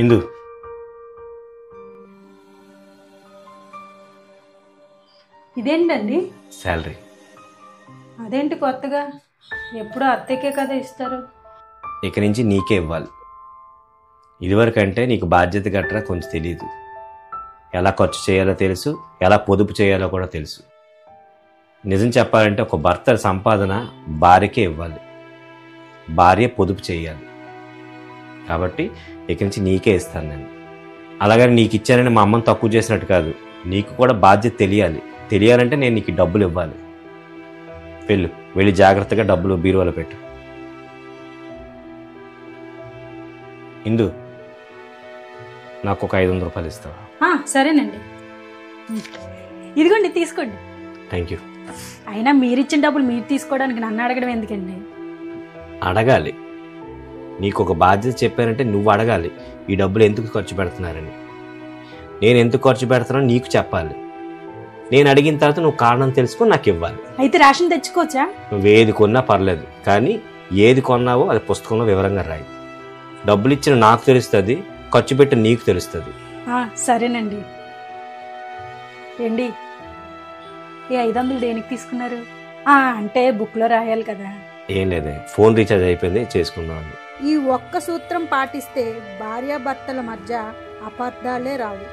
ఇందు ఇదేంటండి? శాలరీ. అదేంటి కొత్తగా? ఎప్పుడు అత్తయ్యకే కదా ఇస్తారు. ఇక నుంచి నీకే ఇవ్వాలి. ఇదివరకంటే నీకు బాధ్యత గట్రా కొంచెం తెలియదు. ఎలా ఖర్చు చేయాలో తెలుసు, ఎలా పొదుపు చేయాలో కూడా తెలుసు. నిజం చెప్పాలంటే ఒక భర్త సంపాదన భార్యకే ఇవ్వాలి, భార్య పొదుపు చేయాలి. కాబట్టి ఇక నుంచి నీకే ఇస్తాను నేను. అలాగని నీకు ఇచ్చానని మా అమ్మని తక్కువ చేసినట్టు కాదు, నీకు కూడా బాధ్యత తెలియాలంటే నేను నీకు డబ్బులు ఇవ్వాలి. వెళ్ళి జాగ్రత్తగా డబ్బులు బీరువాలో పెట్టు. ఇందు, నాకు ఒక 500 రూపాయలు ఇస్తావా? సరేనండి, ఇదిగోండి తీసుకోండి. Thank you. అయినా మీరిచ్చిన డబ్బులు మీరు తీసుకోవడానికి నన్ను అడగడం ఎందుకండి? అడగాలి. నీకు ఒక బాధ్యత చెప్పానంటే నువ్వు అడగాలి, ఈ డబ్బులు ఎందుకు ఖర్చు పెడుతున్నారని. నేను ఎందుకు ఖర్చు పెడుతున్నానో నీకు చెప్పాలి. నేను అడిగిన తర్వాత నువ్వు కారణం తెలుసుకొని నాకు ఇవ్వాలి. అయితే రేషన్ తెచ్చుకోవచ్చా? నువ్వు ఏది కొన్నా పర్లేదు, కానీ ఏది కొన్నావో అది పుస్తకంలో వివరంగా రాయి. డబ్బులు ఇచ్చిన నాకు తెలుస్తుంది, ఖర్చు పెట్టి నీకు తెలుస్తుంది. సరేనండి. ఏండి, ఈ 500 దేనికి తీసుకున్నారు? అంటే బుక్లో రాయాలి కదా. ఏం లేదే, ఫోన్ రీఛార్జ్ అయిపోయింది, చేసుకుందాం. ఈ ఒక్క సూత్రం పాటిస్తే భార్యాభర్తల మధ్య అపార్థాలే రావు.